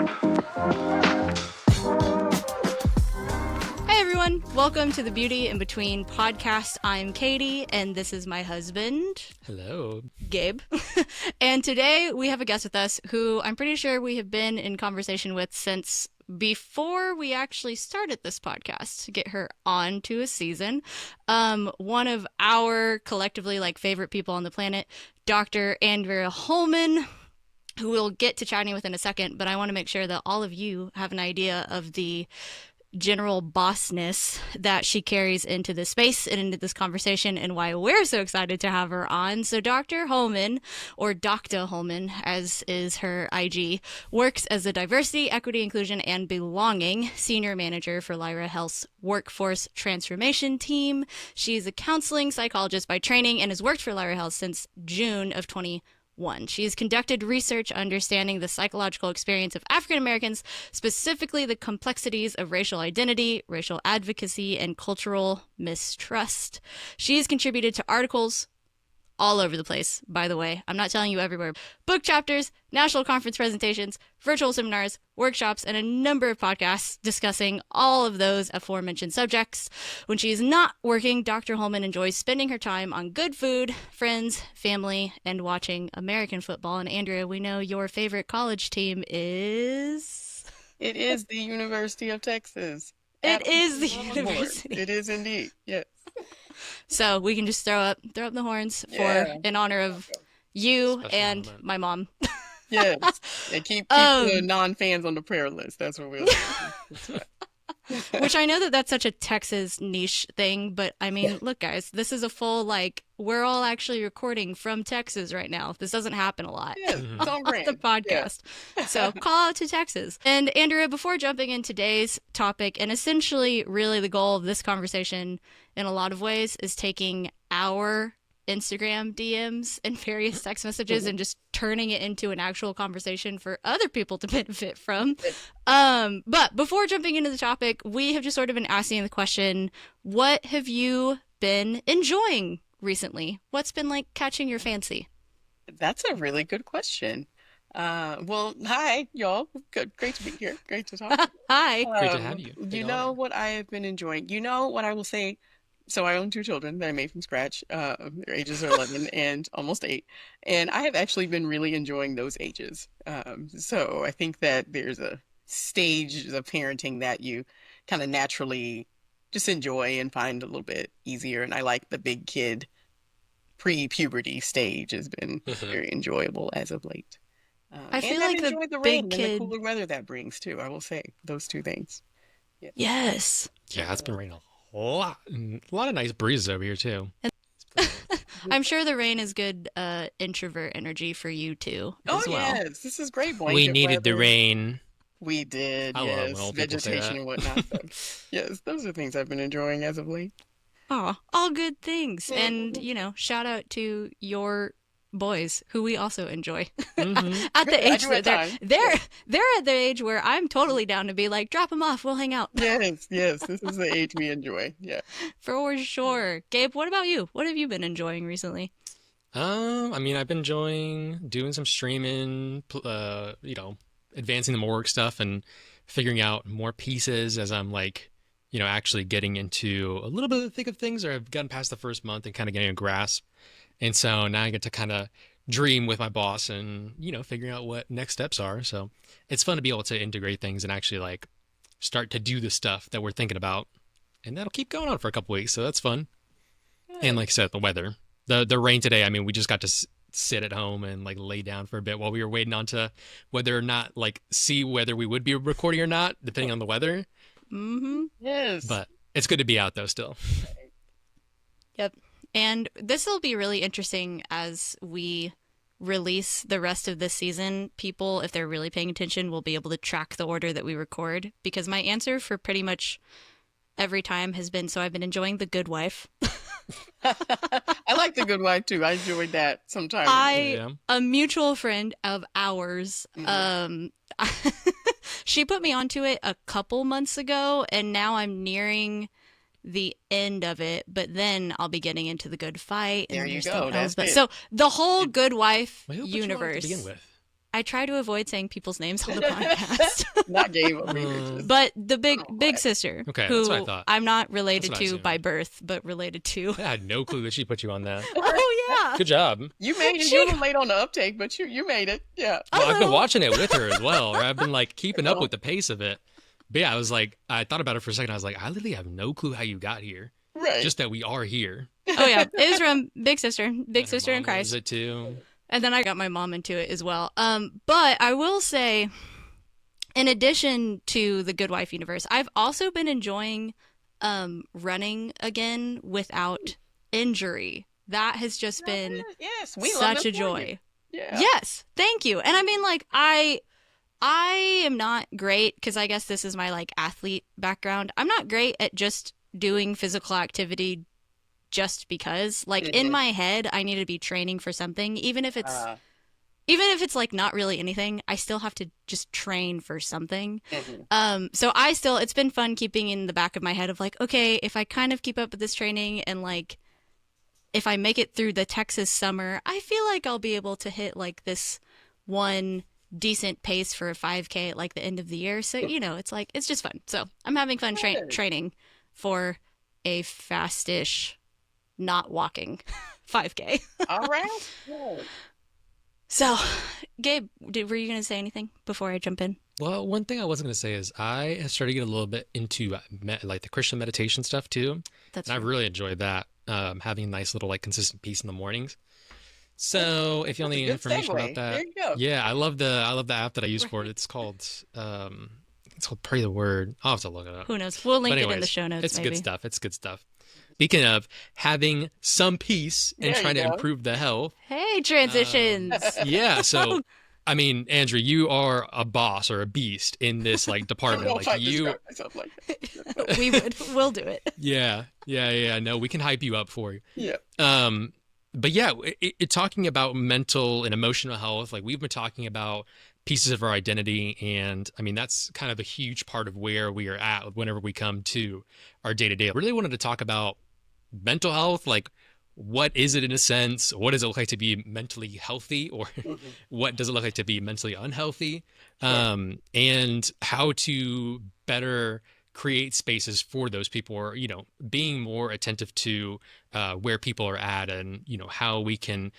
Hey everyone, welcome to the Beauty in Between podcast. I'm Katie, and this is my husband. Hello. Gabe. And today we have a guest with us who I'm pretty sure we have been in conversation with since before we actually started this podcast to get her on to a season. One of our collectively favorite people on the planet, Dr. Andrea Holman, who we'll get to chatting with in a second, but I want to make sure that all of you have an idea of the general bossness that she carries into this space and into this conversation and why we're so excited to have her on. So Dr. Holman, or Dr. Holman as is her IG, works as a diversity, equity, inclusion, and belonging senior manager for Lyra Health's workforce transformation team. She's a counseling psychologist by training and has worked for Lyra Health since June of 2021. She has conducted research understanding the psychological experience of African Americans, specifically the complexities of racial identity, racial advocacy, and cultural mistrust. She has contributed to articles all over the place, by the way. I'm not telling you everywhere. Book chapters, national conference presentations, virtual seminars, workshops, and a number of podcasts discussing all of those aforementioned subjects. When she is not working, Dr. Holman enjoys spending her time on good food, friends, family, and watching American football. And Andrea, we know your favorite college team is... It is the University of Texas. It is the university. It is indeed, yes. So we can just throw up the horns in honor of you and moment. my mom. Yes. And keep the non-fans on the prayer list. That's what we'll do. Which I know that's such a Texas niche thing, but I mean, look, guys, this is a full, we're all actually recording from Texas right now. This doesn't happen a lot It's on brand. the podcast. Yeah. So call out to Texas. And Andrea, before jumping in today's topic, and essentially really the goal of this conversation in a lot of ways is taking our Instagram DMs and various text messages and just turning it into an actual conversation for other people to benefit from. But before jumping into the topic, we have just sort of been asking the question, what have you been enjoying recently? What's been catching your fancy? That's a really good question. Well, hi, y'all. Good, great to be here. Great to talk. Hi. Great to have you. You know what I have been enjoying? You know what I will say? So I own two children that I made from scratch. Their ages are 11 and almost 8. And I have actually been really enjoying those ages. So I think that there's a stage of parenting that you kind of naturally just enjoy and find a little bit easier. And I like the big kid pre-puberty stage has been very enjoyable as of late. I feel and like I've enjoyed the big rain kid... and the cooler weather that brings too. I will say those two things. Yeah. Yes. Yeah, it's been raining a lot of nice breezes over here too. I'm sure the rain is good introvert energy for you too. Oh as well. yes, this is great. We needed the rain. We did. I love when Yes, old people say vegetation that. and whatnot. Yes, those are things I've been enjoying as of late. Oh, all good things. And, shout out to your boys who we also enjoy at the age that they're at the age where I'm totally down to be drop them off, we'll hang out. Yes, this is the age we enjoy. Yeah. For sure. Gabe, what about you? What have you been enjoying recently? I mean, I've been enjoying doing some streaming, advancing the more work stuff and figuring out more pieces as I'm actually getting into a little bit of the thick of things, or I've gotten past the first month and kind of getting a grasp. And so now I get to kind of dream with my boss and, figuring out what next steps are. So it's fun to be able to integrate things and actually start to do the stuff that we're thinking about. And that'll keep going on for a couple weeks. So that's fun. Good. And like I said, the weather, the rain today, I mean, we just got to sit at home and lay down for a bit while we were waiting on to whether or not see whether we would be recording or not, depending on the weather. Mm-hmm. Yes. But it's good to be out though still. Yep. And this will be really interesting as we release the rest of this season. People, if they're really paying attention, will be able to track the order that we record, because my answer for pretty much every time has been, so I've been enjoying The Good Wife. I like The Good Wife too. I enjoyed that sometimes. A mutual friend of ours, she put me onto it a couple months ago, and now I'm nearing the end of it, but then I'll be getting into The Good Fight. And there you go. That's but it. so the whole Good Wife Who put you on it universe. to begin with? I try to avoid saying people's names on the podcast. Not Game of Research. But the big Oh, big my. sister, Okay, that's what I who thought. I'm not That's related what I to assumed. by birth, but related to. I had no clue that she put you on that. Oh yeah. Good job. You made it. She- You're a little late on the uptake, but you made it. Yeah. A Well, I've been little. watching it with her as well. Or I've been like keeping up Oh. with the pace of it. But yeah, I was like, I thought about it for a second. I was like, I literally have no clue how you got here. Right. Just that we are here. Oh yeah, it was from big sister, big Her sister in mom Christ. loves it too. And then I got my mom into it as well. But I will say, in addition to the Good Wife universe, I've also been enjoying running again without injury. That has just been yes, we love such this a for joy. you. Yeah. Yes, thank you. And I mean, like, I am not great because I guess this is my like athlete background. I'm not great at just doing physical activity just because. Like in Mhm. my head, I need to be training for something, even if it's Uh, like not really anything. I still have to just train for something. mhm. So it's been fun keeping in the back of my head of like, okay, if I kind of keep up with this training and like if I make it through the Texas summer, I feel like I'll be able to hit like this one decent pace for a 5K at like the end of the year. So, it's like, it's just fun. So I'm having fun Good. training for a fast-ish, not walking 5K. All right. Good. So, Gabe, were you going to say anything before I jump in? Well, one thing I wasn't going to say is I have started to get a little bit into like the Christian meditation stuff too. That's And I've right. really enjoyed that, having a nice little like consistent peace in the mornings. So if you want That's a any good information segue. about that, There you go. yeah, I love the app that I use for it. It's called Pray the Word. I'll have to look it up. Who knows? We'll link But it in the anyways, show notes, it's maybe. good stuff. It's good stuff. Speaking of having some peace and There you trying to go. improve the health, Hey, transitions. yeah. So, I mean, Andrew, you are a boss or a beast in this like I don't department. know if I Like you, describe myself like that. We'll do it. yeah. No, we can hype you up for you. Yeah. But yeah, talking about mental and emotional health, like we've been talking about pieces of our identity, and I mean that's kind of a huge part of where we are at whenever we come to our day to day. I really wanted to talk about mental health, like what is it in a sense? What does it look like to be mentally healthy, or Mhm. what does it look like to be mentally unhealthy? Sure. And how to better create spaces for those people, or being more attentive to where people are at, and how we can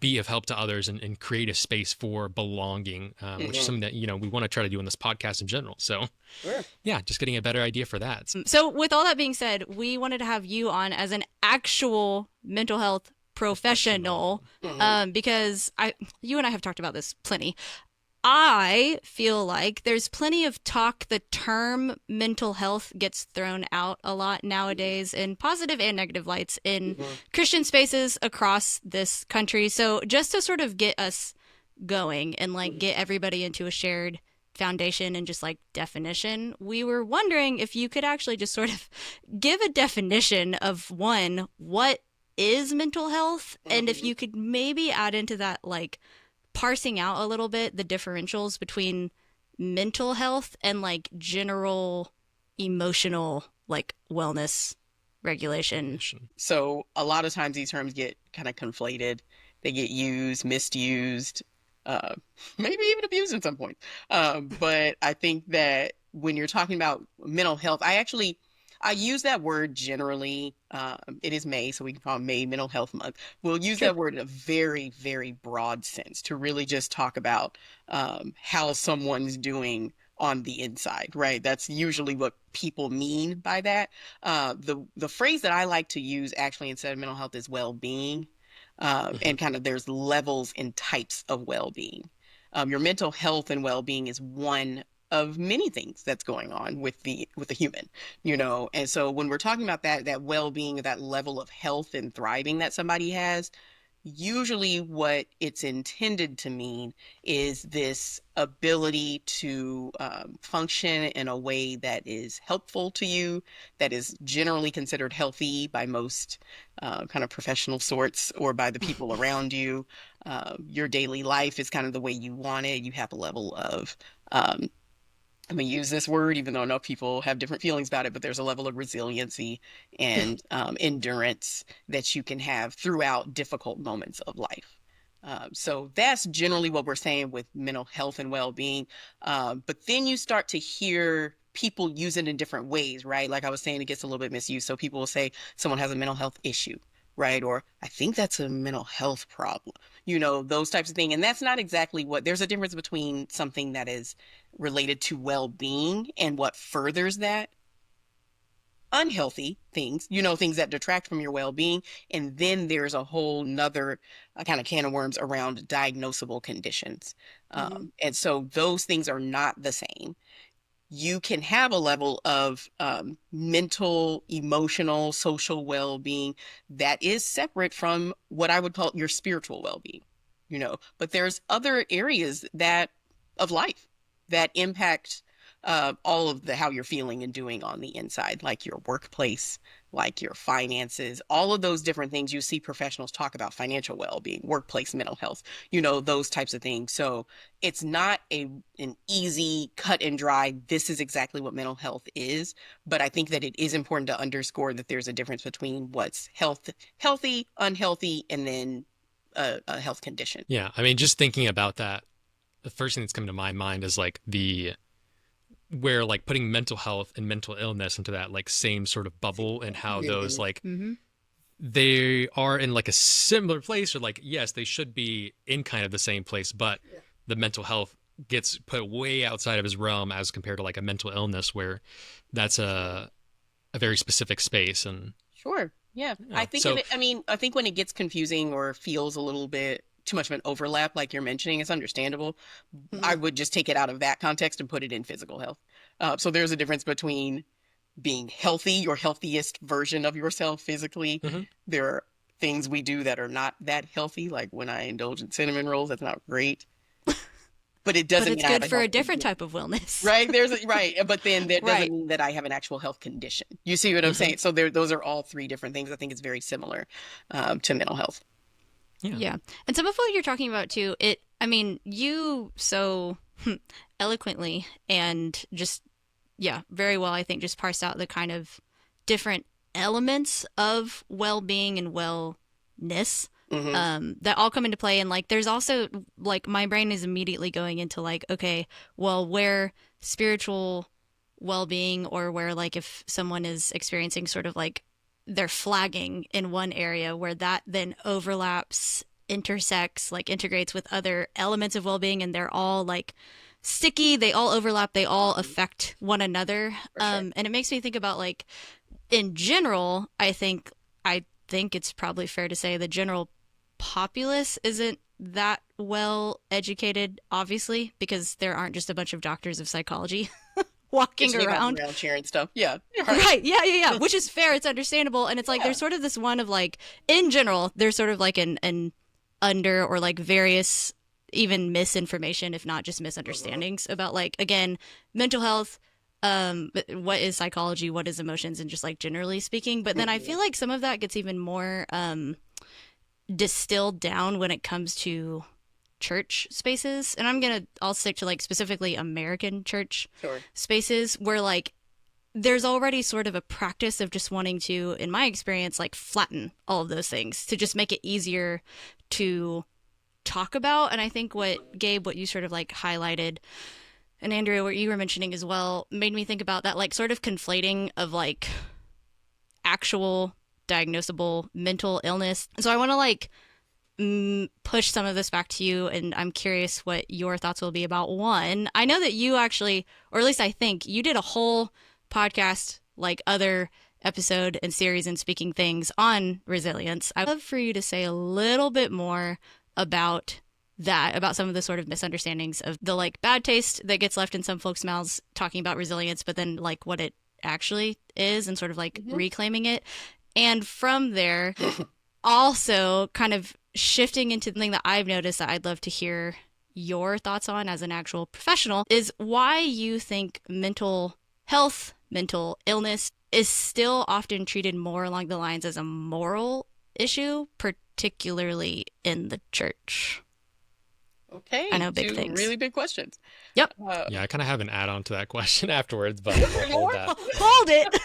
be of help to others, and create a space for belonging, which is Mhm. something that we want to try to do in this podcast in general. So Sure. yeah, just getting a better idea for that. So, with all that being said, we wanted to have you on as an actual mental health professional, Mhm. because you and I have talked about this plenty. I feel like there's plenty of talk. The term mental health gets thrown out a lot nowadays in positive and negative lights in Mhm. Christian spaces across this country. So, just to sort of get us going and like get everybody into a shared foundation and just like definition, we were wondering if you could actually just sort of give a definition of what is mental health, and if Mhm. you could maybe add into that like parsing out a little bit the differentials between mental health and like general emotional like wellness regulation. So a lot of times these terms get kind of conflated. They get used, misused, uh, maybe even abused at some point. But I think that when you're talking about mental health, I use that word generally. It is May, so we can call it May Mental Health Month. We'll use Sure. that word in a very, very broad sense to really just talk about how someone's doing on the inside, right? That's usually what people mean by that. The phrase that I like to use actually instead of mental health is well-being, and kind of there's levels and types of well-being. Your mental health and well-being is one of many things that's going on with the human, and so when we're talking about that well-being, that level of health and thriving that somebody has, usually what it's intended to mean is this ability to function in a way that is helpful to you, that is generally considered healthy by most kind of professional sorts or by the people around you. Your daily life is kind of the way you want it. You have a level of I'm going to use this word, even though I know people have different feelings about it, but there's a level of resiliency and endurance that you can have throughout difficult moments of life. So that's generally what we're saying with mental health and well-being. But then you start to hear people use it in different ways, right? Like I was saying, it gets a little bit misused. So people will say someone has a mental health issue, right? Or I think that's a mental health problem, those types of things. And that's not exactly there's a difference between something that is related to well-being and what furthers that unhealthy things, things that detract from your well-being. And then there's a whole nother kind of can of worms around diagnosable conditions. And so those things are not the same. You can have a level of mental, emotional, social well-being that is separate from what I would call your spiritual well-being, but there's other areas of life that impact all of how you're feeling and doing on the inside, like your workplace, like your finances, all of those different things. You see professionals talk about financial well-being, workplace mental health, those types of things. So it's not an easy cut and dry, this is exactly what mental health is. But I think that it is important to underscore that there's a difference between what's healthy, unhealthy, and then a health condition. Yeah. I mean, just thinking about that, the first thing that's come to my mind is like where like putting mental health and mental illness into that like same sort of bubble, and how those like they are in like a similar place, or like, yes, they should be in kind of the same place, but the mental health gets put way outside of his realm as compared to like a mental illness, where that's a very specific space. And Sure. Yeah. I think I think when it gets confusing or feels a little bit too much of an overlap, like you're mentioning, it's understandable. I would just take it out of that context and put it in physical health. So there's a difference between being healthy, your healthiest version of yourself physically. There are things we do that are not that healthy, like when I indulge in cinnamon rolls, that's not great. But it doesn't But it's mean good for a different type of wellness. Right. But then that doesn't mean that I have an actual health condition. You see what I'm saying? So those are all three different things. I think it's very similar to mental health. Yeah. And some of what you're talking about too, you so eloquently and just, very well, I think, just parsed out the kind of different elements of well-being and wellness that all come into play. And like, there's also like, my brain is immediately going into like, okay, well, where spiritual well-being, or where like if someone is experiencing sort of like they're flagging in one area, where that then overlaps, intersects, like integrates with other elements of well-being, and they're all like sticky, they all overlap, they all affect one another. And it makes me think about like, in general, I think it's probably fair to say the general populace isn't that well educated, obviously, because there aren't just a bunch of doctors of psychology walking around sharing stuff. Yeah. Right. Yeah. Which is fair. It's understandable. And it's like, there's sort of this one of like, in general, there's sort of like an under, or like various even misinformation, if not just misunderstandings about like, again, mental health, what is psychology, what is emotions, and just like generally speaking. But then I feel like some of that gets even more distilled down when it comes to church spaces. And I'll stick to like specifically American church spaces, where like there's already sort of a practice of just wanting to, in my experience, like flatten all of those things to just make it easier to talk about. And I think what you sort of like highlighted, and Andrea, what you were mentioning as well, made me think about that like sort of conflating of like actual diagnosable mental illness. So I want to like push some of this back to you, and I'm curious what your thoughts will be about one. I know that you actually, or at least I think you did a whole podcast, like other episode and series and speaking things on resilience. I'd love for you to say a little bit more about that, about some of the sort of misunderstandings of the like bad taste that gets left in some folks' mouths talking about resilience, but then like what it actually is, and sort of like reclaiming it. And from there, also kind of shifting into something that I've noticed that I'd love to hear your thoughts on as an actual professional, is why you think mental health, mental illness is still often treated more along the lines as a moral issue, particularly in the church. Okay. I know, big things. Really big questions. Yep. I kind of have an add-on to that question afterwards, but I'll hold that. Hold it.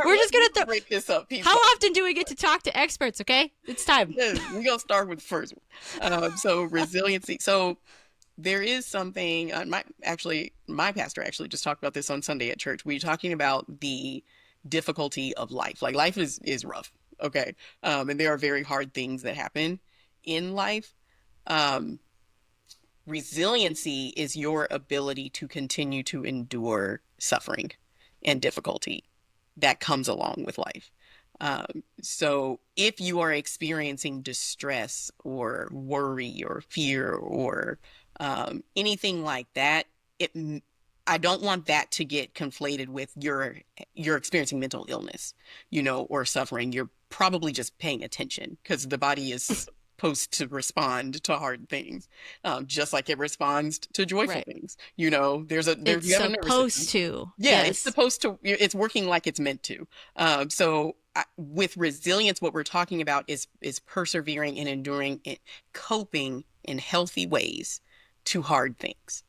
We're just gonna Let's break this up piece How by often do we get to talk to experts? Okay, it's time. piece. We're gonna start with the first one. So resiliency. So there is something. My pastor actually just talked about this on Sunday at church. We were talking about the difficulty of life. Like life is rough. Okay, and there are very hard things that happen in life. Um, Resiliency is your ability to continue to endure suffering and difficulty that comes along with life. So if you are experiencing distress or worry or fear or anything like that, it I don't want that to get conflated with you're experiencing mental illness, or suffering. You're probably just paying attention because the body is supposed to respond to hard things, just like it responds to joyful Right. things. You It's have a nervous system. supposed to. Yeah, it's Yes. supposed to, it's working like it's meant to. With resilience, what we're talking about is persevering and enduring and coping in healthy ways to hard things.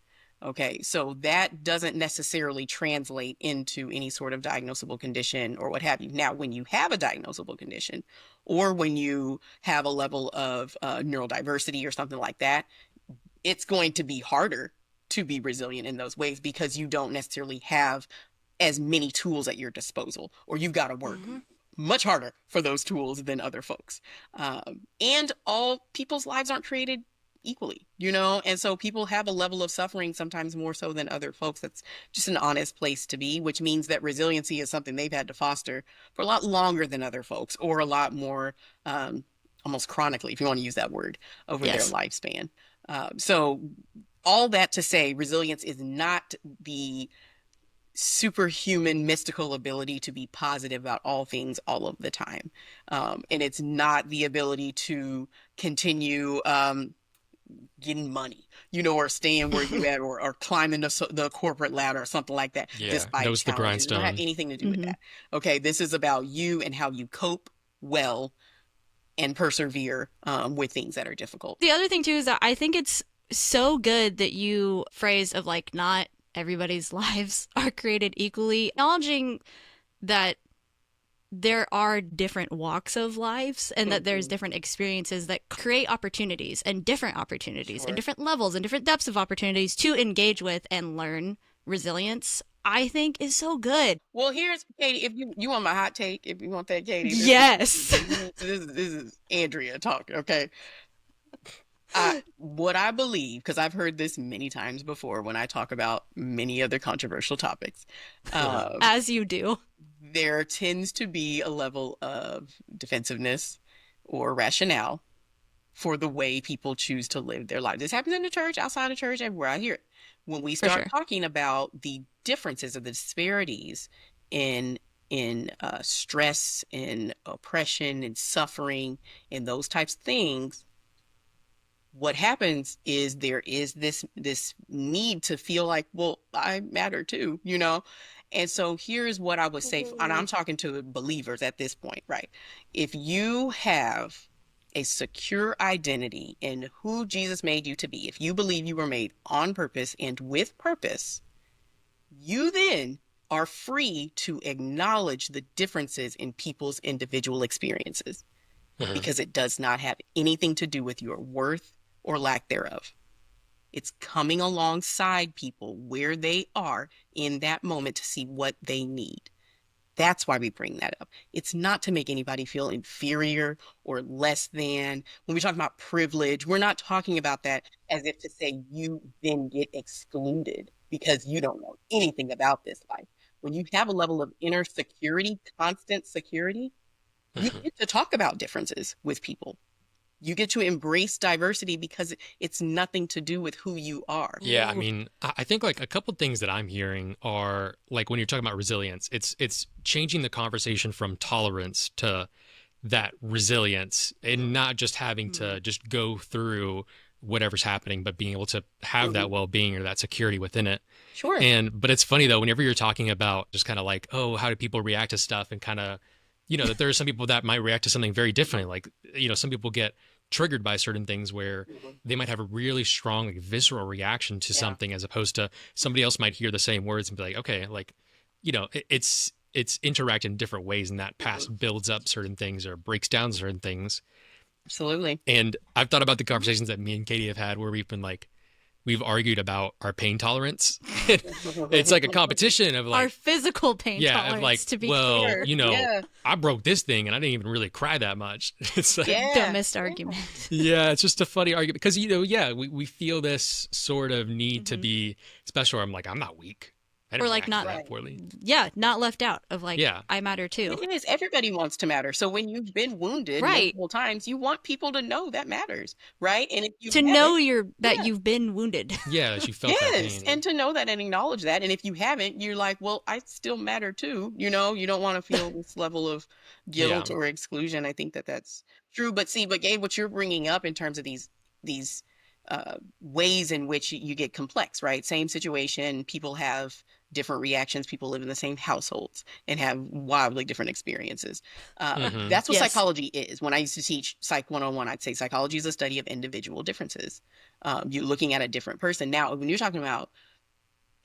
Okay, so that doesn't necessarily translate into any sort of diagnosable condition or what have you. Now, when you have a diagnosable condition, or when you have a level of neurodiversity or something like that, it's going to be harder to be resilient in those ways because you don't necessarily have as many tools at your disposal, or you've got to work Mhm. much harder for those tools than other folks. And all people's lives aren't created equally. And so people have a level of suffering, sometimes more so than other folks. That's just an honest place to be, which means that resiliency is something they've had to foster for a lot longer than other folks, or a lot more, almost chronically, if you want to use that word, over their Yes. lifespan. So all that to say, resilience is not the superhuman mystical ability to be positive about all things all of the time. And it's not the ability to continue getting money, or staying where you at, or climbing the corporate ladder or something like that, Yeah, despite knows the challenges. It doesn't have grindstone. anything to do with Mhm. that. Okay, this is about you and how you cope well and persevere with things that are difficult. The other thing too is that I think it's so good that you phrase of like not everybody's lives are created equally, acknowledging that there are different walks of lives and that there's Mhm. different experiences that create opportunities and Sure. different levels and different depths of opportunities to engage with and learn resilience. I think is so good. Well, here's Katie. If you want my hot take, if you want that, Katie, Yes. this is Andrea talking. Okay, what I believe, because I've heard this many times before when I talk about many other controversial topics, um, As you do. there tends to be a level of defensiveness or rationale for the way people choose to live their lives. This happens in the church, outside of church, everywhere. I hear it. When we For start sure. talking about the differences or the disparities in stress and oppression and suffering and those types of things, what happens is there is this need to feel like, well, I matter too. And so here's what I would say, and I'm talking to believers at this point, right? If you have a secure identity in who Jesus made you to be, if you believe you were made on purpose and with purpose, you then are free to acknowledge the differences in people's individual experiences, Mhm. because it does not have anything to do with your worth or lack thereof. It's coming alongside people where they are in that moment to see what they need. That's why we bring that up. It's not to make anybody feel inferior or less than. When we talk about privilege, we're not talking about that as if to say you then get excluded because you don't know anything about this life. When you have a level of inner security, constant security, you Mhm. get to talk about differences with people. You get to embrace diversity because it's nothing to do with who you are. Yeah, I Ooh. mean, I think like a couple things that I'm hearing are like when you're talking about resilience, it's changing the conversation from tolerance to that resilience and not just having Mm. to just go through whatever's happening, but being able to have Mhm. that well-being or that security within it. Sure. And but it's funny though, whenever you're talking about just kind of like, oh, how do people react to stuff and kind of, that there are some people that might react to something very differently. Like, some people get triggered by certain things where Mhm. they might have a really strong, like, visceral reaction to Yeah. something as opposed to somebody else might hear the same words and be like, okay, like, it's it's interact in different ways, and that past builds up certain things or breaks down certain things. Absolutely. And I've thought about the conversations that me and Katie have had where we've been like, we've argued about our pain tolerance. It's like a competition of Our like, physical pain yeah, of like, tolerance, to be well, clear. you know, Yeah. I broke this thing and I didn't even really cry that much. It's like, The Yeah. dumbest Yeah. argument. yeah, it's just a funny argument because, you know, yeah, we feel this sort of need to Mhm. be special. I'm like, I'm not weak. I Or didn't like react to not, that Right. poorly. yeah, not left out of like, Yeah. I matter too. It is. Everybody wants to matter. So when you've been wounded Right. multiple times, you want people to know that matters, right? And if you To haven't, know that yeah, you've been wounded. Yeah, that you felt that yes, pain. and to know that and acknowledge that. And if you haven't, you're like, well, I still matter too. You know, you don't want to feel this level of Yeah. guilt or exclusion. I think that that's true. But see, but Gabe, what you're bringing up in terms of these ways in which you get complex, right? Same situation, people have different reactions. People live in the same households and have wildly different experiences. Hmm. That's what Yes. psychology is. When I used to teach Psych 101, I'd say psychology is a study of individual differences. You're looking at a different person. Now, when you're talking about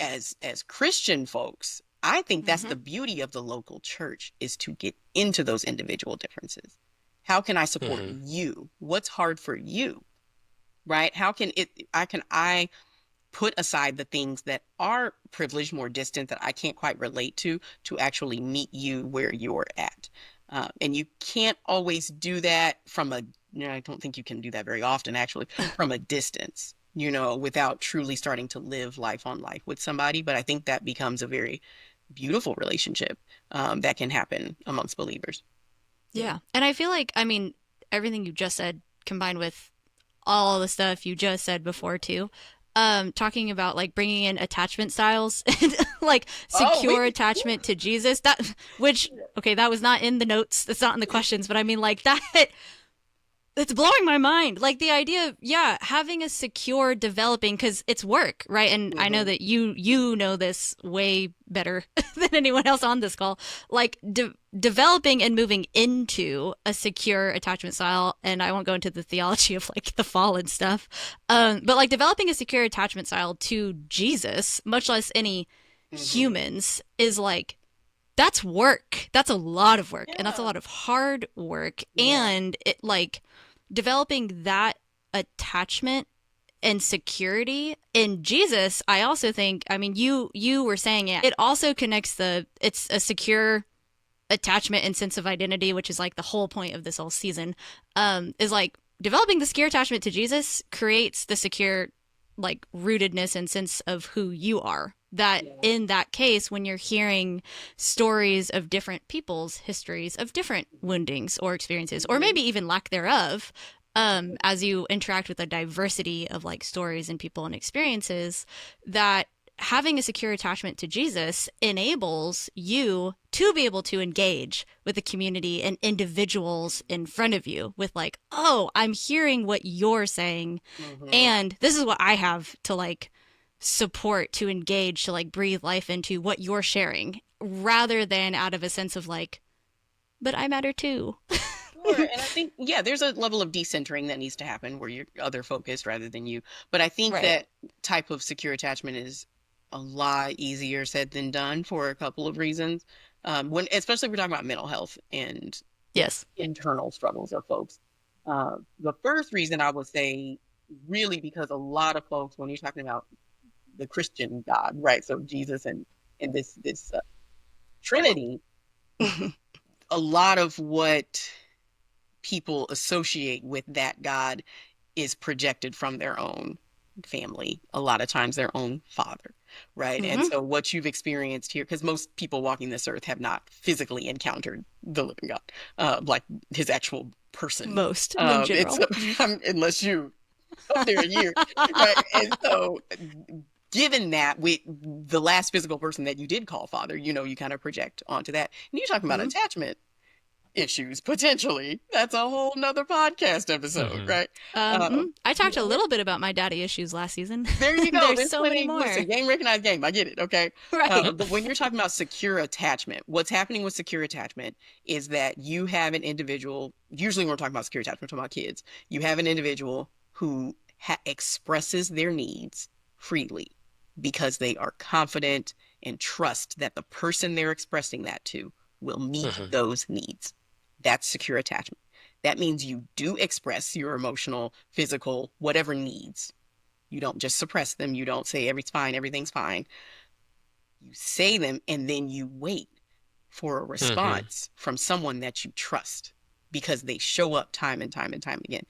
as Christian folks, I think that's the beauty of the local church is to get into those individual differences. How can I support Hmm. you? What's hard for you? Right? How can I put aside the things that are privileged, more distant, that I can't quite relate to actually meet you where you're at? And you can't always do that from a, I don't think you can do that very often, actually, from a distance, without truly starting to live life on life with somebody. But I think that becomes a very beautiful relationship that can happen amongst believers. Yeah. And I feel like, I mean, everything you just said combined with all the stuff you just said before too, talking about like bringing in attachment styles and like secure attachment to Jesus, that was not in the notes, that's not in the questions, but I mean like that, it's blowing my mind. Like the idea of, yeah, having a secure developing, because it's work, right? And I know that you know this way better than anyone else on this call. Like developing and moving into a secure attachment style, and I won't go into the theology of like the fall and stuff, but like developing a secure attachment style to Jesus, much less any humans, is like, that's work. That's a lot of work, and that's a lot of hard work. And it like developing that attachment and security in Jesus, I also think, I mean, you were saying it also connects it's a secure attachment and sense of identity, which is like the whole point of this whole season, is like developing the secure attachment to Jesus creates the secure like rootedness and sense of who you are. That in that case, when you're hearing stories of different people's histories of different woundings or experiences, or maybe even lack thereof, as you interact with a diversity of like stories and people and experiences, that having a secure attachment to Jesus enables you to be able to engage with the community and individuals in front of you with like, oh, I'm hearing what you're saying, and this is what I have to like support, to engage, to like breathe life into what you're sharing, rather than out of a sense of like, but I matter too. Sure. And I think, there's a level of decentering that needs to happen where you're other focused rather than you. But I think that type of secure attachment is a lot easier said than done for a couple of reasons. Especially if we're talking about mental health and Yes. internal struggles of folks. The first reason I would say, really, because a lot of folks, when you're talking about the Christian God, right? So Jesus and this Trinity, a lot of what people associate with that God is projected from their own family, a lot of times their own father, right? And so what you've experienced here, because most people walking this earth have not physically encountered the living God, like his actual person. Most in general. Unless you up there a year, right? And so given that, the last physical person that you did call father, you kind of project onto that. And you're talking about attachment issues, potentially. That's a whole nother podcast episode, right? I talked a little bit about my daddy issues last season. There you go. There's so many more. Listen, game recognized game. I get it. Okay. Right. But when you're talking about secure attachment, what's happening with secure attachment is that you have an individual, usually when we're talking about secure attachment, we're talking about kids, you have an individual who expresses their needs freely because they are confident and trust that the person they're expressing that to will meet Hmm. those needs. That's secure attachment. That means you do express your emotional, physical, whatever needs. You don't just suppress them. You don't say everything's fine. You say them and then you wait for a Hmm. response from someone that you trust because they show up time and time and time again.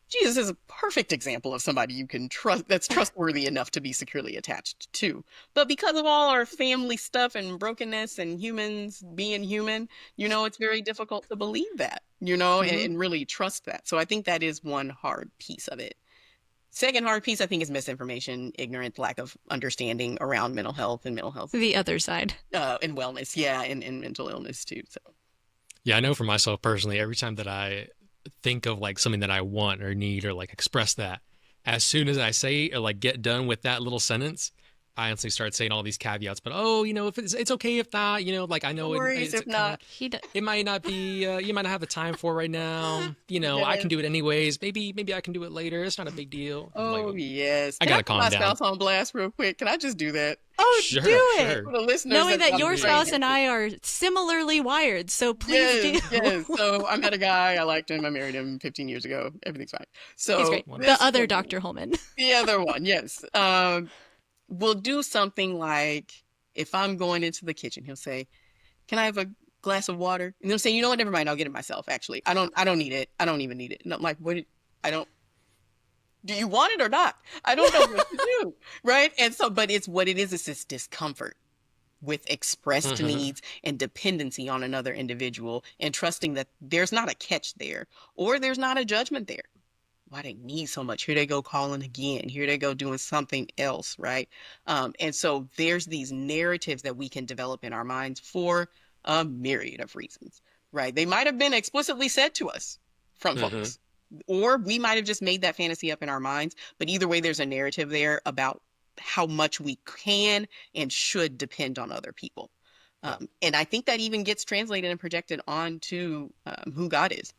Jesus is a perfect example of somebody you can trust that's trustworthy enough to be securely attached to. But because of all our family stuff and brokenness and humans being human, it's very difficult to believe that, Hmm. and really trust that. So I think that is one hard piece of it. Second hard piece, I think, is misinformation, ignorance, lack of understanding around mental health The other side. and wellness. Yeah, and mental illness too. So, Yeah, I know for myself personally, every time that I think of like something that I want or need or like express that, as soon as I say or like get done with that little sentence, I honestly start saying all these caveats. But oh, if it's okay if not, like I no know worries it's if kind of not. it might not be you might not have the time for right now. I can Yes. do it anyways. Maybe I can do it later. It's not a big deal. I'm like, Oh, yes. I Can I gotta put calm my down. spouse on blast real quick? Can I just do that? Oh, do Sure, it. sure. For the listeners, Knowing that I'm your afraid. spouse and I are similarly wired, so please Yes, do. yes. So I met a guy. I liked him. I married him 15 years ago. Everything's fine. He's So great. The this Wonderful. other Dr. Holman. the other one, yes. We'll do something like if I'm going into the kitchen, he'll say, "Can I have a glass of water?" And they'll say, "You know what? Never mind. I'll get it myself. Actually, I don't need it. I don't even need it." And I'm like, "What? I don't. Do you want it or not? I don't know what to do." Right? And so, but it's what it is this discomfort with expressed Hmm. needs and dependency on another individual and trusting that there's not a catch there or there's not a judgment there. Why they need so much? Here they go calling again. Here they go doing something else, right? And so there's these narratives that we can develop in our minds for a myriad of reasons, right? They might have been explicitly said to us from Hmm. folks, or we might have just made that fantasy up in our minds. But either way, there's a narrative there about how much we can and should depend on other people. Yeah. And I think that even gets translated and projected onto who God is.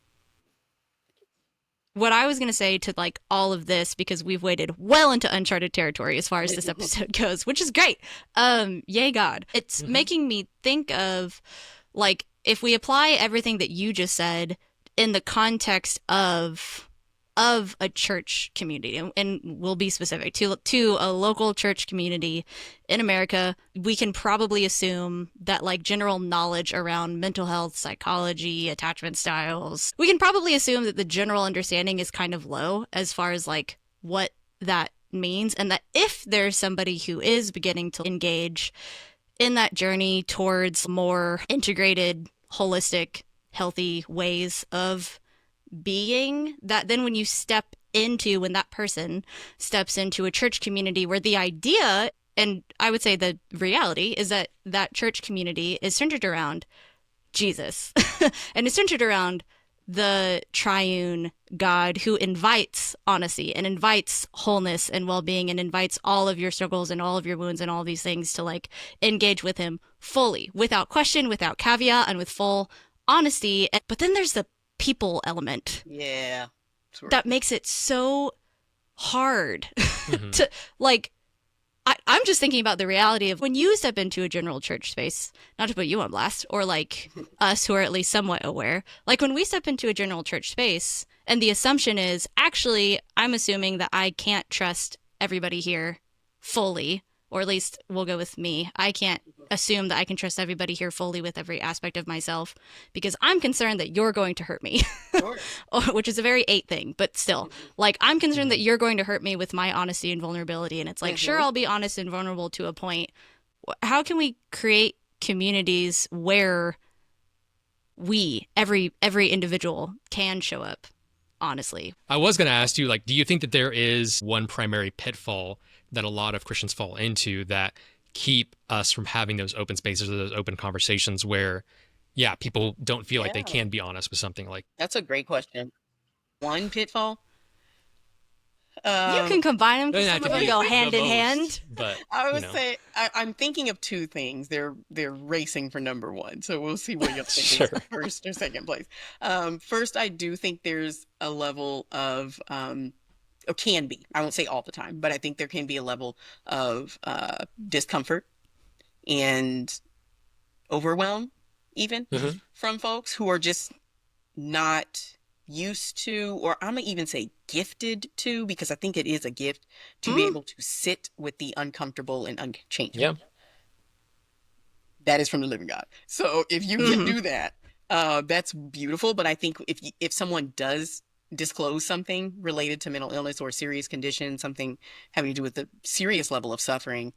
What I was going to say to like all of this, because we've waded well into uncharted territory as far as this episode goes, which is great. Yay God. It's Hmm. making me think of like if we apply everything that you just said in the context of a church community, and we'll be specific to a local church community in America, we can probably assume that like general knowledge around mental health, psychology, attachment styles, we can probably assume that the general understanding is kind of low as far as like what that means, and that if there's somebody who is beginning to engage in that journey towards more integrated, holistic, healthy ways of being, that then when that person steps into a church community where the idea, and I would say the reality, is that that church community is centered around Jesus and is centered around the triune God who invites honesty and invites wholeness and well-being and invites all of your struggles and all of your wounds and all these things to like engage with him fully, without question, without caveat, and with full honesty. But then there's the people element Yeah, sure. that makes it so hard Hmm. to like I'm just thinking about the reality of when you step into a general church space, not to put you on blast, or like us who are at least somewhat aware, like when we step into a general church space, and the assumption is actually, I'm assuming that I can't trust everybody here fully, or at least we'll go with me. I can't assume that I can trust everybody here fully with every aspect of myself because I'm concerned that you're going to hurt me, Sure. which is a very eight thing, but still, like I'm concerned that Hmm. you're going to hurt me with my honesty and vulnerability. And it's like, sure, Hmm. I'll be honest and vulnerable to a point. How can we create communities where every individual can show up honestly? I was going to ask you, like, do you think that there is one primary pitfall that a lot of Christians fall into that keep us from having those open spaces or those open conversations where, yeah, people don't feel like they Yeah, can be honest with something like, that's a great question. One pitfall. You Um, can combine them because doesn't have some to of them be go the hand in most, hand. but, I you would know, say I'm thinking of two things. They're racing for number one, so we'll see what you'll think is sure. first or second place. First, I do think there's a level of or can be. I won't say all the time, but I think there can be a level of discomfort and overwhelm, even Hmm. from folks who are just not used to, or I'm gonna even say gifted to, because I think it is a gift to be Mm, able to sit with the uncomfortable and Yeah. unchangeable. That is from the living God. So if you can hmm do that, that's beautiful. But I think if someone does disclose something related to mental illness or serious condition, something having to do with the serious level of suffering,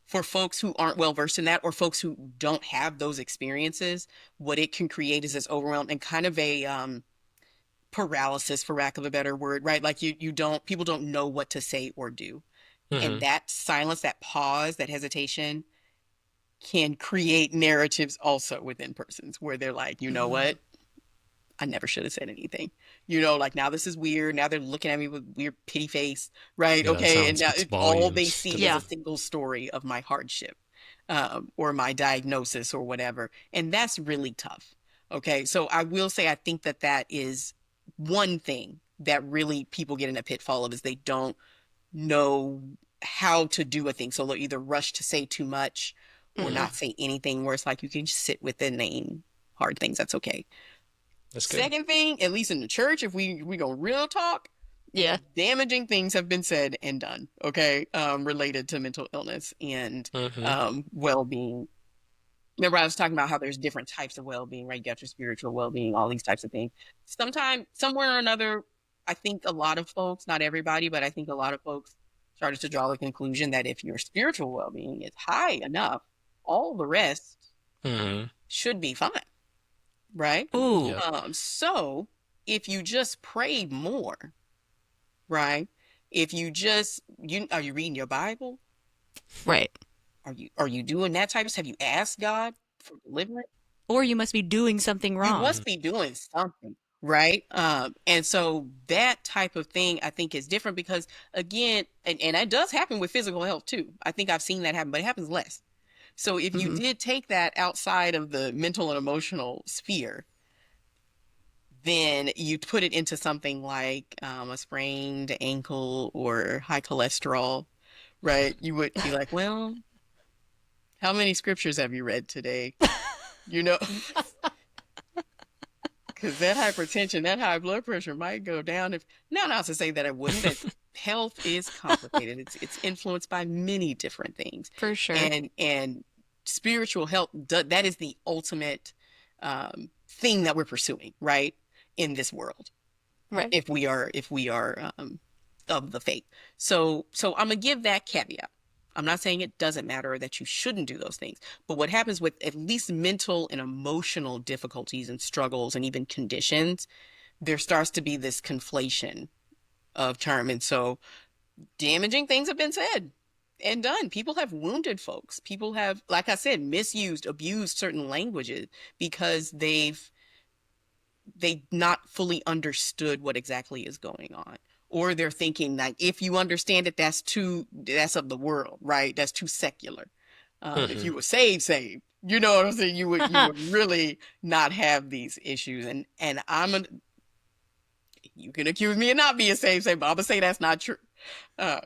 for folks who aren't well versed in that or folks who don't have those experiences, what it can create is this overwhelm and kind of a paralysis, for lack of a better word, right? Like you don't people don't know what to say or do. And Hmm. that silence, that pause, that hesitation can create narratives also within persons where they're like, you know what? I never should have said anything. Like now this is weird. Now they're looking at me with weird pity face, right? Yeah, that Okay. And sound now speaks all they volumes to see is a Yeah. them. single story of my hardship, or my diagnosis or whatever. And that's really tough. Okay. So I will say, I think that that is one thing that really people get in a pitfall of is they don't know how to do a thing. So they'll either rush to say too much or Hmm. not say anything, where it's like you can just sit with the name hard things. That's okay. That's good. Second thing, at least in the church, if we go real talk, Yeah. damaging things have been said and done, okay, related to mental illness and Hmm. well-being. Remember, I was talking about how there's different types of well-being, right? You got your spiritual well-being, all these types of things. Sometime, somewhere or another, I think a lot of folks, not everybody, but I think a lot of folks started to draw the conclusion that if your spiritual well-being is high enough, all the rest Hmm. should be fine, right? Ooh. Yep. So if you just pray more, right? If you just you are you reading your Bible? Right. Are you doing that type of stuff? Have you asked God for deliverance? Or you must be doing something You wrong. must be doing something, right? And so that type of thing I think is different because again, and that does happen with physical health too. I think I've seen that happen, but it happens less. So if you Hmm did take that outside of the mental and emotional sphere, then you put it into something like a sprained ankle or high cholesterol, right? You would be like, well, how many scriptures have you read today? You know, because that hypertension, that high blood pressure might go down if, now, not to say that it wouldn't, that health is complicated. It's influenced by many different things. For sure. And spiritual health, that is the ultimate thing that we're pursuing, right? In this world. Right. If we are of the faith. So I'm gonna give that caveat. I'm not saying it doesn't matter or that you shouldn't do those things, but what happens with at least mental and emotional difficulties and struggles and even conditions, there starts to be this conflation of term. And so damaging things have been said and done. People have wounded folks. People have, like I said, misused, abused certain languages because they not fully understood what exactly is going on, or they're thinking that if you understand it, that's of the world, right? That's too secular. If Hmm. you were saved, you know what I'm saying, you would really not have these issues. And you can accuse me of not being saved, but I'm gonna say that's not true. uh,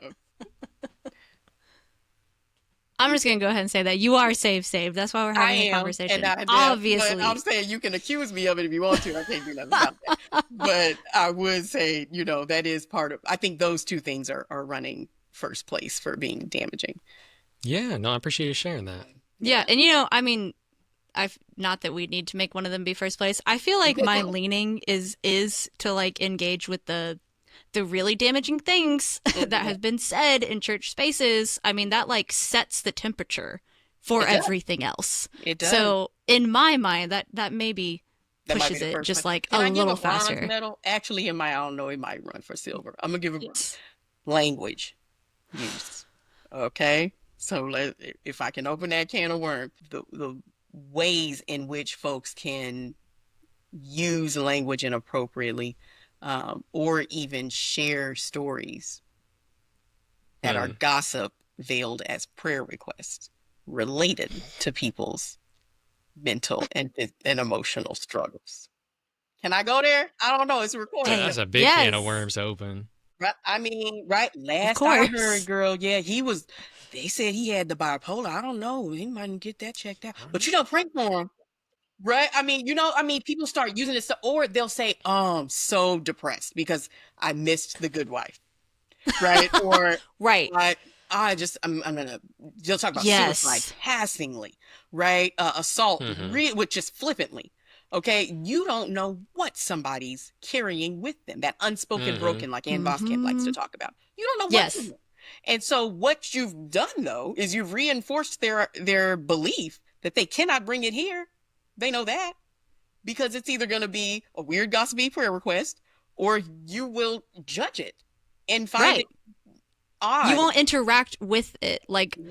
I'm just gonna go ahead and say that you are saved. That's why we're I having a am, and conversation. I did, but I'm Obviously. saying you can accuse me of it if you want to. I can't do nothing about that. But I would say, that is part of, I think those two things are running first place for being damaging. Yeah, no, I appreciate you sharing that. Yeah, Yeah. and I mean, I've not that we need to make one of them be first place. I feel like my leaning is to like engage with the really damaging things that Mhm. have been said in church spaces. I mean, that like sets the temperature for It does. everything else. It does. So in my mind, that maybe That might be pushes the it first one. just like Can a I give a little bronze faster. medal? Actually, in my, I don't know, it might run for silver. I'm gonna give a bronze. Yes. Language use. Okay. So if I can open that can of worms, the ways in which folks can use language inappropriately, or even share stories that are Mm. gossip veiled as prayer requests related to people's mental and emotional struggles. Can I go there? I don't know. It's recorded. Hey, That's a big can of yes, worms to open. Right? I mean, right? of Last I heard, course. girl, yeah, he was. they said he had the bipolar. I don't know. He might get that checked out. I don't But know. pray for him. Right? I mean, people start using it, or they'll say, "Oh, I'm so depressed because I missed the good wife." Right? Or Right. I, I'm gonna. They'll talk about suicide Yes. passingly, right? Assault, Mm-hmm. with just flippantly. Okay, you don't know what somebody's carrying with them. That unspoken Mm-hmm. broken, like Ann Voskamp likes Mm-hmm. to talk about. You don't know what's in Yes. there. And so, what you've done though is you've reinforced their belief that they cannot bring it here. They know that because it's either going to be a weird gossipy prayer request or you will judge it and find it Right. You odd. won't interact with it. Like, for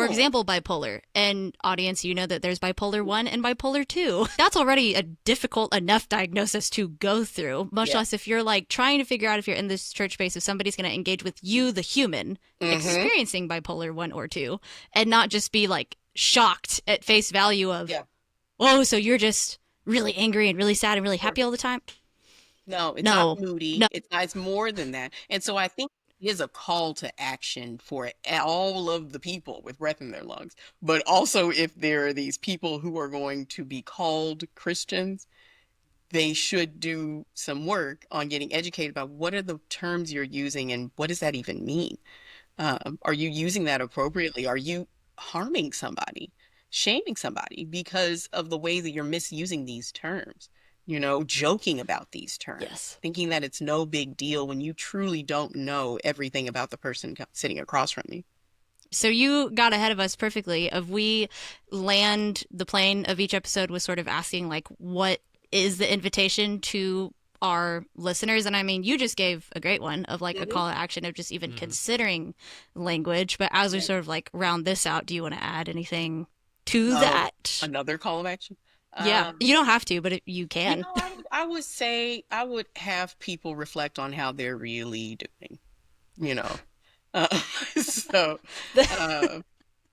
No. example, bipolar. And audience, you know that there's bipolar 1 and bipolar 2. That's already a difficult enough diagnosis to go through, much Yeah. less if you're like trying to figure out if you're in this church space, if somebody's going to engage with you, the human, Mm-hmm. experiencing bipolar 1 or 2, and not just be like shocked at face value of, Yeah. oh, so you're just really angry and really sad and really Sure. happy all the time? No, it's not No. moody. No. It's more than that. And so I think it is a call to action for all of the people with breath in their lungs. But also, if there are these people who are going to be called Christians, they should do some work on getting educated about what are the terms you're using and what does that even mean? Are you using that appropriately? Are you harming somebody, shaming somebody because of the way that you're misusing these terms? Joking about these terms, Yes. thinking that it's no big deal when you truly don't know everything about the person sitting across from you. So you got ahead of us perfectly. Of we land the plane of each episode was sort of asking like, what is the invitation to our listeners? And I mean, you just gave a great one of like a Mhm. call to action of just even Mm-hmm. considering language. But as we Yeah. sort of like round this out, do you want to add anything to Um, that? Another call of action. Yeah, Um, you don't have to, but you can. I would say I would have people reflect on how they're really doing, you know. Uh, so, uh,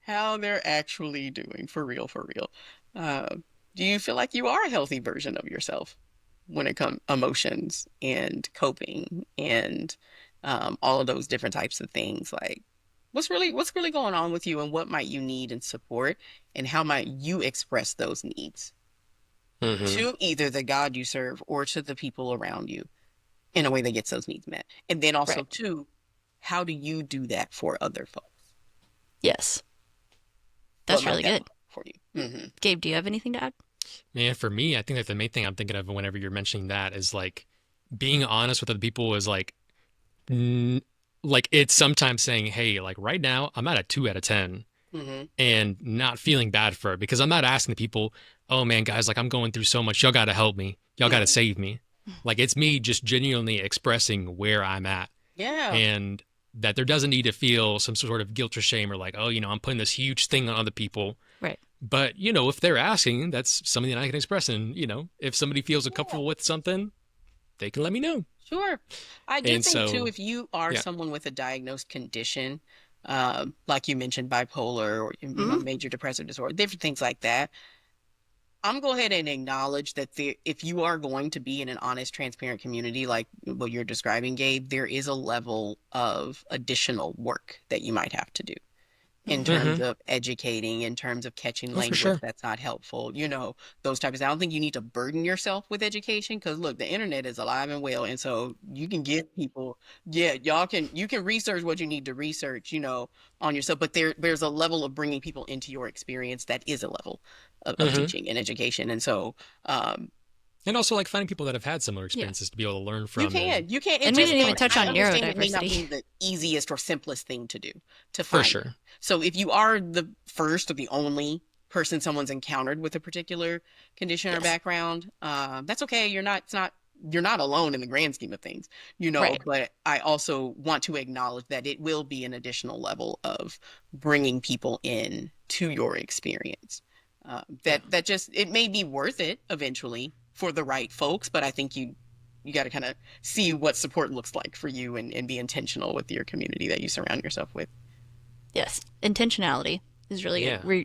how they're actually doing for real, for real. Uh, do you feel like you are a healthy version of yourself when it comes emotions and coping and all of those different types of things? Like, what's really going on with you, and what might you need and support, and how might you express those needs Mm-hmm. to either the God you serve or to the people around you in a way that gets those needs met? And then also, Right. too, how do you do that for other folks? Yes. What That's might really that good. look like for you? Mm-hmm. Gabe, do you have anything to add? Man, for me, I think that the main thing I'm thinking of whenever you're mentioning that is like being honest with other people is like, n- like it's sometimes saying, hey, like right now I'm at a 2 out of 10 Mm-hmm. and not feeling bad for it because I'm not asking the people, oh man, guys, like I'm going through so much. Y'all got to help me. Y'all got to Mm-hmm. save me. Like it's me just genuinely expressing where I'm at Yeah. and that there doesn't need to feel some sort of guilt or shame or like, oh, I'm putting this huge thing on other people. Right. But, if they're asking, that's something that I can express. And, if somebody feels Yeah. uncomfortable with something, they can let me know. Sure. I do And think too, so, if you are yeah. someone with a diagnosed condition, like you mentioned, bipolar or Mm-hmm. major depressive disorder, different things like that, I'm going to go ahead and acknowledge that if you are going to be in an honest, transparent community like what you're describing, Gabe, there is a level of additional work that you might have to do in Mm-hmm. terms Mm-hmm. of educating, in terms of catching Oh, for language sure. that's not helpful, those types of. I don't think you need to burden yourself with education because look, the internet is alive and well, and so you can get people, yeah, you can research what you need to research, on yourself, but there's a level of bringing people into your experience that is a level of Mm-hmm. teaching and education, and so um, And also like finding people that have had similar Yeah. experiences to be able to learn you from. And can, you can. It And we just didn't even may. touch I on understand it may not be neurodiversity. the easiest or simplest thing to do to for find. sure. So if you are the first or the only person someone's encountered with a particular condition or Yes. background, that's okay. You're not alone in the grand scheme of things, Right. but I also want to acknowledge that it will be an additional level of bringing people in to your experience. Yeah. That just, it may be worth it eventually for the right folks, but I think you got to kind of see what support looks like for you, and be intentional with your community that you surround yourself with. Yes. Intentionality is really good. Yeah.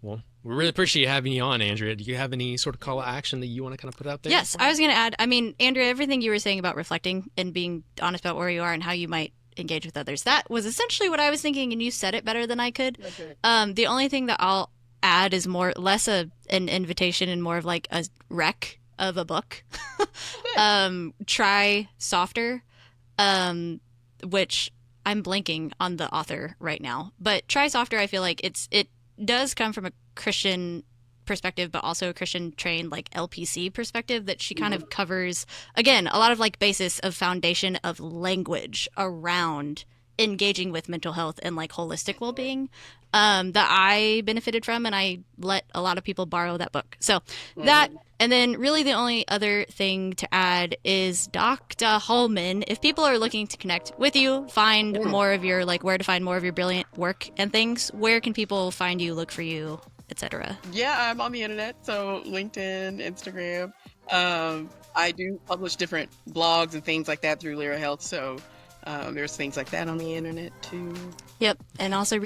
Well, we really appreciate having you on, Andrea. Do you have any sort of call to action that you want to kind of put out there? Yes, I was going to add, I mean, Andrea, everything you were saying about reflecting and being honest about where you are and how you might engage with others. That was essentially what I was thinking, and you said it better than I could. Okay. The only thing that I'll add is more less an invitation and more of like a rec of a book. Try Softer, which I'm blanking on the author right now, but Try Softer, I feel like it does come from a Christian perspective, but also a Christian trained like LPC perspective, that she kind of covers, again, a lot of like basis of foundation of language around engaging with mental health and like holistic well-being, that I benefited from, and I let a lot of people borrow that book. So that, and then really the only other thing to add is Dr. Holman. If people are looking to connect with you, find more of your, like, where to find more of your brilliant work and things, where can people find you, look for you, etc.? Yeah, I'm on the internet, so LinkedIn, Instagram. I do publish different blogs and things like that through Lyra Health, so there's things like that on the internet too. Yep, and also,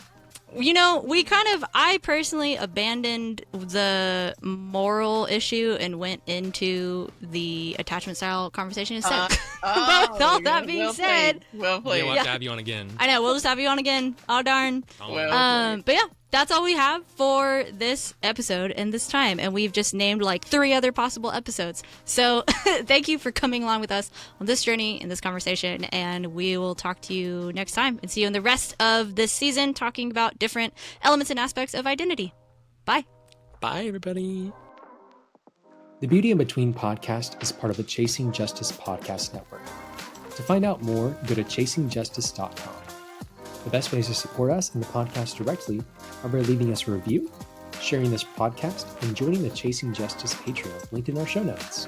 I personally abandoned the moral issue and went into the attachment style conversation instead. But all that being said, well played. We'll have to have you on again. I know, we'll just have you on again. Oh, darn. But yeah, that's all we have for this episode and this time. And we've just named like 3 other possible episodes. So thank you for coming along with us on this journey and this conversation. And we will talk to you next time and see you in the rest of this season, talking about different elements and aspects of identity. Bye. Bye, everybody. The Beauty in Between podcast is part of the Chasing Justice podcast network. To find out more, go to chasingjustice.com. The best ways to support us and the podcast directly are by leaving us a review, sharing this podcast, and joining the Chasing Justice Patreon linked in our show notes.